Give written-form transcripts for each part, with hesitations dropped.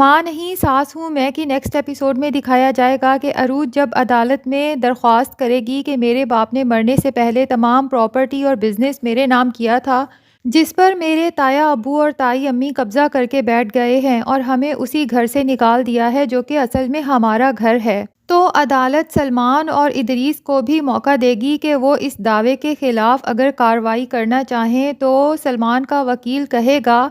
ماں نہیں ساس ہوں میں کی نیکسٹ ایپیسوڈ میں دکھایا جائے گا کہ عروج جب عدالت میں درخواست کرے گی کہ میرے باپ نے مرنے سے پہلے تمام پراپرٹی اور بزنس میرے نام کیا تھا، جس پر میرے تایا ابو اور تائی امی قبضہ کر کے بیٹھ گئے ہیں اور ہمیں اسی گھر سے نکال دیا ہے جو کہ اصل میں ہمارا گھر ہے، تو عدالت سلمان اور ادریس کو بھی موقع دے گی کہ وہ اس دعوے کے خلاف اگر کارروائی کرنا چاہیں تو سلمان کا وکیل کہے گا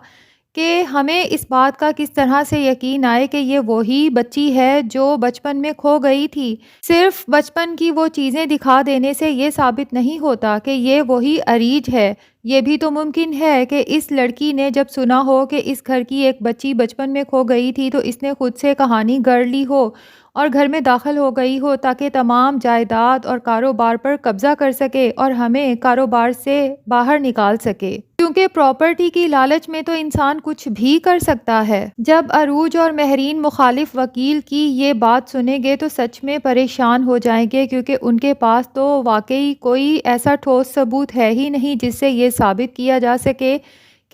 کہ ہمیں اس بات کا کس طرح سے یقین آئے کہ یہ وہی بچی ہے جو بچپن میں کھو گئی تھی۔ صرف بچپن کی وہ چیزیں دکھا دینے سے یہ ثابت نہیں ہوتا کہ یہ وہی اریج ہے، یہ بھی تو ممکن ہے کہ اس لڑکی نے جب سنا ہو کہ اس گھر کی ایک بچی بچپن میں کھو گئی تھی تو اس نے خود سے کہانی گڑھ لی ہو اور گھر میں داخل ہو گئی ہو تاکہ تمام جائیداد اور کاروبار پر قبضہ کر سکے اور ہمیں کاروبار سے باہر نکال سکے، کیونکہ پراپرٹی کی لالچ میں تو انسان کچھ بھی کر سکتا ہے۔ جب عروج اور مہرین مخالف وکیل کی یہ بات سنیں گے تو سچ میں پریشان ہو جائیں گے، کیونکہ ان کے پاس تو واقعی کوئی ایسا ٹھوس ثبوت ہے ہی نہیں جس سے یہ ثابت کیا جا سکے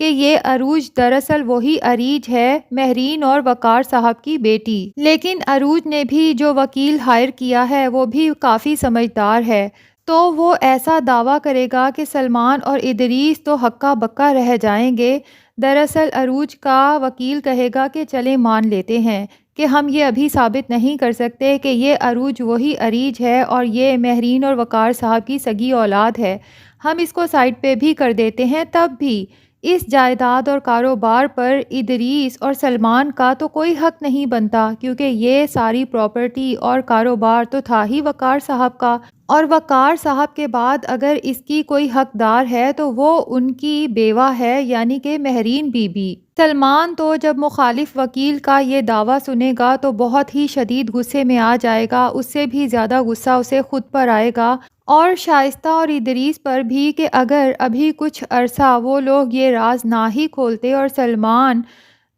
کہ یہ عروج دراصل وہی اریج ہے، مہرین اور وقار صاحب کی بیٹی۔ لیکن عروج نے بھی جو وکیل ہائر کیا ہے وہ بھی کافی سمجھدار ہے، تو وہ ایسا دعویٰ کرے گا کہ سلمان اور ادریس تو ہکا بکا رہ جائیں گے۔ دراصل عروج کا وکیل کہے گا کہ چلیں مان لیتے ہیں کہ ہم یہ ابھی ثابت نہیں کر سکتے کہ یہ عروج وہی اریج ہے اور یہ مہرین اور وقار صاحب کی سگی اولاد ہے، ہم اس کو سائڈ پہ بھی کر دیتے ہیں، تب بھی اس جائیداد اور کاروبار پر ادریس اور سلمان کا تو کوئی حق نہیں بنتا، کیونکہ یہ ساری پراپرٹی اور کاروبار تو تھا ہی وقار صاحب کا، اور وقار صاحب کے بعد اگر اس کی کوئی حقدار ہے تو وہ ان کی بیوہ ہے، یعنی کہ مہرین بی بی۔ سلمان تو جب مخالف وکیل کا یہ دعویٰ سنے گا تو بہت ہی شدید غصے میں آ جائے گا، اس سے بھی زیادہ غصہ اسے خود پر آئے گا اور شائستہ اور ادریس پر بھی کہ اگر ابھی کچھ عرصہ وہ لوگ یہ راز نہ ہی کھولتے اور سلمان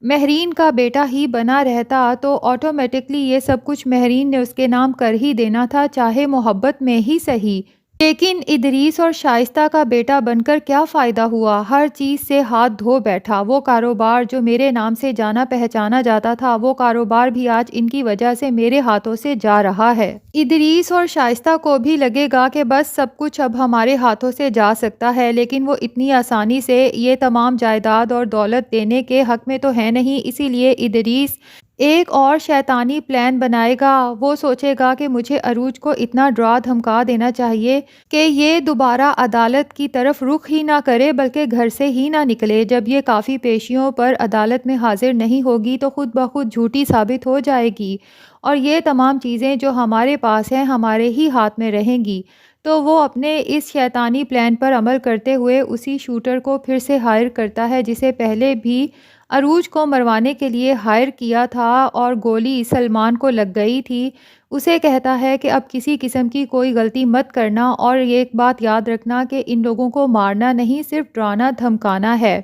مہرین کا بیٹا ہی بنا رہتا تو آٹومیٹکلی یہ سب کچھ مہرین نے اس کے نام کر ہی دینا تھا، چاہے محبت میں ہی صحیح۔ لیکن ادریس اور شائستہ کا بیٹا بن کر کیا فائدہ ہوا، ہر چیز سے ہاتھ دھو بیٹھا، وہ کاروبار جو میرے نام سے جانا پہچانا جاتا تھا وہ کاروبار بھی آج ان کی وجہ سے میرے ہاتھوں سے جا رہا ہے۔ ادریس اور شائستہ کو بھی لگے گا کہ بس سب کچھ اب ہمارے ہاتھوں سے جا سکتا ہے، لیکن وہ اتنی آسانی سے یہ تمام جائیداد اور دولت دینے کے حق میں تو ہے نہیں، اسی لیے ادریس ایک اور شیطانی پلان بنائے گا۔ وہ سوچے گا کہ مجھے عروج کو اتنا ڈرا دھمکا دینا چاہیے کہ یہ دوبارہ عدالت کی طرف رخ ہی نہ کرے بلکہ گھر سے ہی نہ نکلے۔ جب یہ کافی پیشیوں پر عدالت میں حاضر نہیں ہوگی تو خود بخود جھوٹی ثابت ہو جائے گی اور یہ تمام چیزیں جو ہمارے پاس ہیں ہمارے ہی ہاتھ میں رہیں گی، تو وہ اپنے اس شیطانی پلان پر عمل کرتے ہوئے اسی شوٹر کو پھر سے ہائر کرتا ہے جسے پہلے بھی عروج کو مروانے کے لیے ہائر کیا تھا اور گولی سلمان کو لگ گئی تھی۔ اسے کہتا ہے کہ اب کسی قسم کی کوئی غلطی مت کرنا اور یہ ایک بات یاد رکھنا کہ ان لوگوں کو مارنا نہیں، صرف ڈرانا دھمکانا ہے،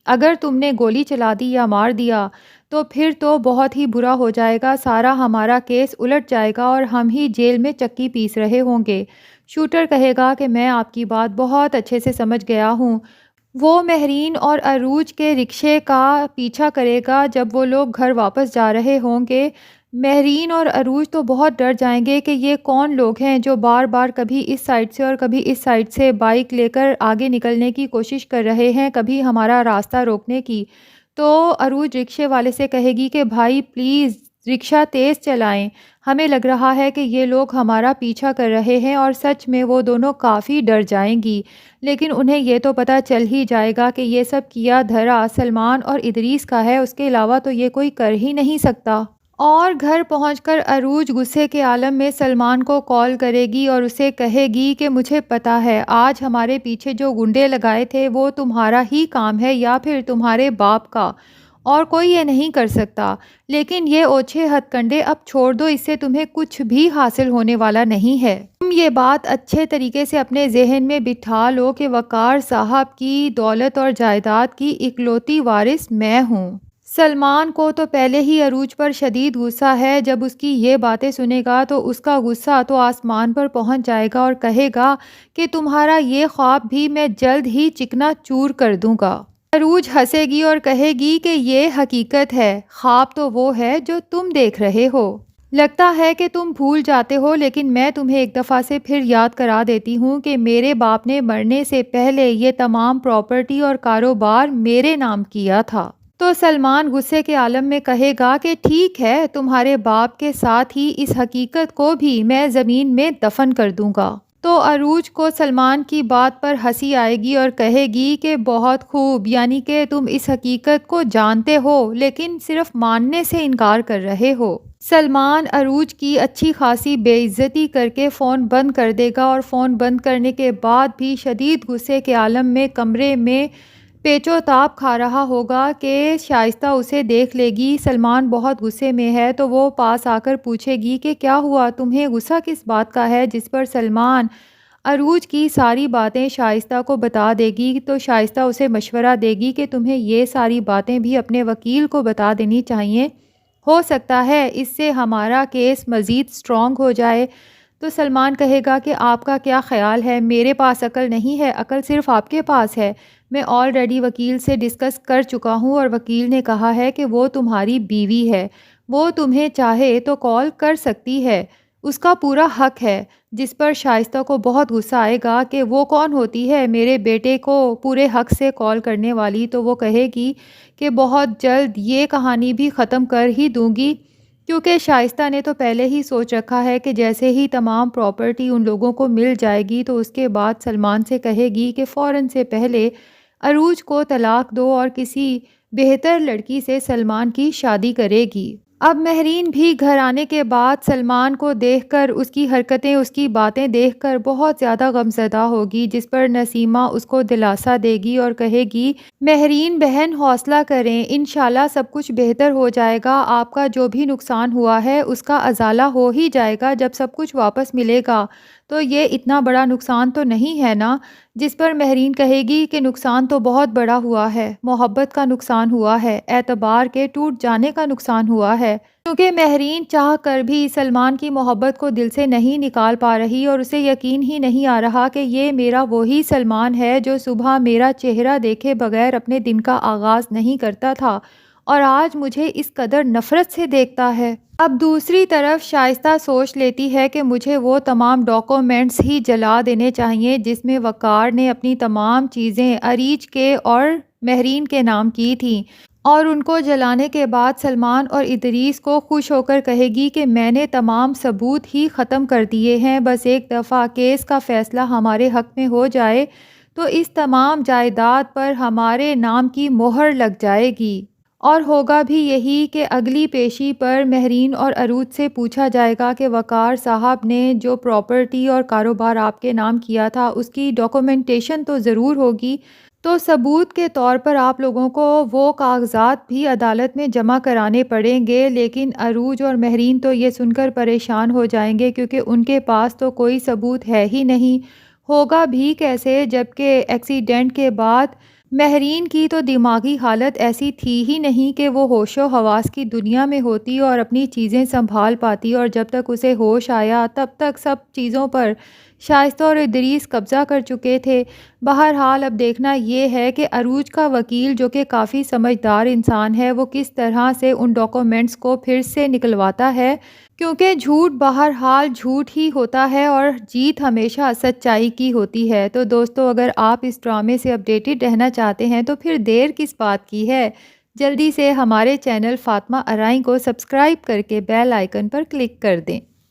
اگر تم نے گولی چلا دی یا مار دیا تو پھر تو بہت ہی برا ہو جائے گا، سارا ہمارا کیس الٹ جائے گا اور ہم ہی جیل میں چکی پیس رہے ہوں گے۔ شوٹر کہے گا کہ میں آپ کی بات بہت اچھے سے سمجھ گیا ہوں۔ وہ مہرین اور عروج کے رکشے کا پیچھا کرے گا جب وہ لوگ گھر واپس جا رہے ہوں گے۔ مہرین اور عروج تو بہت ڈر جائیں گے کہ یہ کون لوگ ہیں جو بار بار کبھی اس سائڈ سے اور کبھی اس سائڈ سے بائک لے کر آگے نکلنے کی کوشش کر رہے ہیں، کبھی ہمارا راستہ روکنے کی۔ تو عروج رکشے والے سے کہے گی کہ بھائی پلیز رکشہ تیز چلائیں، ہمیں لگ رہا ہے کہ یہ لوگ ہمارا پیچھا کر رہے ہیں، اور سچ میں وہ دونوں کافی ڈر جائیں گی، لیکن انہیں یہ تو پتہ چل ہی جائے گا کہ یہ سب کیا دھرا سلمان اور ادریس کا ہے، اس کے علاوہ تو یہ کوئی کر ہی نہیں سکتا۔ اور گھر پہنچ کر عروج غصے کے عالم میں سلمان کو کال کرے گی اور اسے کہے گی کہ مجھے پتہ ہے آج ہمارے پیچھے جو گنڈے لگائے تھے وہ تمہارا ہی کام ہے یا پھر تمہارے باپ کا، اور کوئی یہ نہیں کر سکتا، لیکن یہ اوچھے ہتھ کنڈے اب چھوڑ دو، اس سے تمہیں کچھ بھی حاصل ہونے والا نہیں ہے۔ تم یہ بات اچھے طریقے سے اپنے ذہن میں بٹھا لو کہ وقار صاحب کی دولت اور جائیداد کی اکلوتی وارث میں ہوں۔ سلمان کو تو پہلے ہی عروج پر شدید غصہ ہے، جب اس کی یہ باتیں سنے گا تو اس کا غصہ تو آسمان پر پہنچ جائے گا اور کہے گا کہ تمہارا یہ خواب بھی میں جلد ہی چکنا چور کر دوں گا۔ عروج ہنسے گی اور کہے گی کہ یہ حقیقت ہے، خواب تو وہ ہے جو تم دیکھ رہے ہو۔ لگتا ہے کہ تم بھول جاتے ہو، لیکن میں تمہیں ایک دفعہ سے پھر یاد کرا دیتی ہوں کہ میرے باپ نے مرنے سے پہلے یہ تمام پراپرٹی اور کاروبار میرے نام کیا تھا۔ تو سلمان غصے کے عالم میں کہے گا کہ ٹھیک ہے، تمہارے باپ کے ساتھ ہی اس حقیقت کو بھی میں زمین میں دفن کر دوں گا۔ تو عروج کو سلمان کی بات پر ہنسی آئے گی اور کہے گی کہ بہت خوب، یعنی کہ تم اس حقیقت کو جانتے ہو لیکن صرف ماننے سے انکار کر رہے ہو۔ سلمان عروج کی اچھی خاصی بے عزتی کر کے فون بند کر دے گا اور فون بند کرنے کے بعد بھی شدید غصے کے عالم میں کمرے میں پیچو تاب کھا رہا ہوگا کہ شائستہ اسے دیکھ لے گی۔ سلمان بہت غصے میں ہے تو وہ پاس آ کر پوچھے گی کہ کیا ہوا، تمہیں غصہ کس بات کا ہے؟ جس پر سلمان عروج کی ساری باتیں شائستہ کو بتا دے گی تو شائستہ اسے مشورہ دے گی کہ تمہیں یہ ساری باتیں بھی اپنے وکیل کو بتا دینی چاہیے، ہو سکتا ہے اس سے ہمارا کیس مزید سٹرونگ ہو جائے۔ تو سلمان کہے گا کہ آپ کا کیا خیال ہے؟ میرے پاس عقل نہیں ہے، عقل صرف آپ کے پاس ہے۔ میں آلریڈی وکیل سے ڈسکس کر چکا ہوں اور وکیل نے کہا ہے کہ وہ تمہاری بیوی ہے، وہ تمہیں چاہے تو کال کر سکتی ہے، اس کا پورا حق ہے۔ جس پر شائستہ کو بہت غصہ آئے گا کہ وہ کون ہوتی ہے میرے بیٹے کو پورے حق سے کال کرنے والی؟ تو وہ کہے گی کہ بہت جلد یہ کہانی بھی ختم کر ہی دوں گی، کیونکہ شائستہ نے تو پہلے ہی سوچ رکھا ہے کہ جیسے ہی تمام پراپرٹی ان لوگوں کو مل جائے گی تو اس کے بعد سلمان سے کہے گی کہ فوراً سے پہلے عروج کو طلاق دو اور کسی بہتر لڑکی سے سلمان کی شادی کرے گی۔ اب مہرین بھی گھر آنے کے بعد سلمان کو دیکھ کر، اس کی حرکتیں، اس کی باتیں دیکھ کر بہت زیادہ غمزدہ ہوگی، جس پر نسیمہ اس کو دلاسا دے گی اور کہے گی مہرین بہن حوصلہ کریں، انشاءاللہ سب کچھ بہتر ہو جائے گا، آپ کا جو بھی نقصان ہوا ہے اس کا ازالہ ہو ہی جائے گا جب سب کچھ واپس ملے گا، تو یہ اتنا بڑا نقصان تو نہیں ہے نا؟ جس پر مہرین کہے گی کہ نقصان تو بہت بڑا ہوا ہے، محبت کا نقصان ہوا ہے، اعتبار کے ٹوٹ جانے کا نقصان ہوا ہے، کیونکہ مہرین چاہ کر بھی سلمان کی محبت کو دل سے نہیں نکال پا رہی اور اسے یقین ہی نہیں آ رہا کہ یہ میرا وہی سلمان ہے جو صبح میرا چہرہ دیکھے بغیر اپنے دن کا آغاز نہیں کرتا تھا اور آج مجھے اس قدر نفرت سے دیکھتا ہے۔ اب دوسری طرف شائستہ سوچ لیتی ہے کہ مجھے وہ تمام ڈاکومنٹس ہی جلا دینے چاہیے جس میں وقار نے اپنی تمام چیزیں عریج کے اور مہرین کے نام کی تھیں، اور ان کو جلانے کے بعد سلمان اور ادریس کو خوش ہو کر کہے گی کہ میں نے تمام ثبوت ہی ختم کر دیے ہیں، بس ایک دفعہ کیس کا فیصلہ ہمارے حق میں ہو جائے تو اس تمام جائیداد پر ہمارے نام کی مہر لگ جائے گی، اور ہوگا بھی یہی کہ اگلی پیشی پر مہرین اور عروج سے پوچھا جائے گا کہ وقار صاحب نے جو پراپرٹی اور کاروبار آپ کے نام کیا تھا اس کی ڈاکومنٹیشن تو ضرور ہوگی، تو ثبوت کے طور پر آپ لوگوں کو وہ کاغذات بھی عدالت میں جمع کرانے پڑیں گے۔ لیکن عروج اور مہرین تو یہ سن کر پریشان ہو جائیں گے کیونکہ ان کے پاس تو کوئی ثبوت ہے ہی نہیں، ہوگا بھی کیسے جبکہ ایکسیڈنٹ کے بعد مہرین کی تو دماغی حالت ایسی تھی ہی نہیں کہ وہ ہوش و حواس کی دنیا میں ہوتی اور اپنی چیزیں سنبھال پاتی، اور جب تک اسے ہوش آیا تب تک سب چیزوں پر شائستہ اور ادریس قبضہ کر چکے تھے۔ بہرحال اب دیکھنا یہ ہے کہ عروج کا وکیل جو کہ کافی سمجھدار انسان ہے وہ کس طرح سے ان ڈاکومنٹس کو پھر سے نکلواتا ہے، کیونکہ جھوٹ بہرحال جھوٹ ہی ہوتا ہے اور جیت ہمیشہ سچائی کی ہوتی ہے۔ تو دوستو، اگر آپ اس ڈرامے سے اپڈیٹڈ رہنا چاہتے ہیں تو پھر دیر کس بات کی ہے، جلدی سے ہمارے چینل فاطمہ ارائیں کو سبسکرائب کر کے بیل آئیکن پر کلک کر دیں۔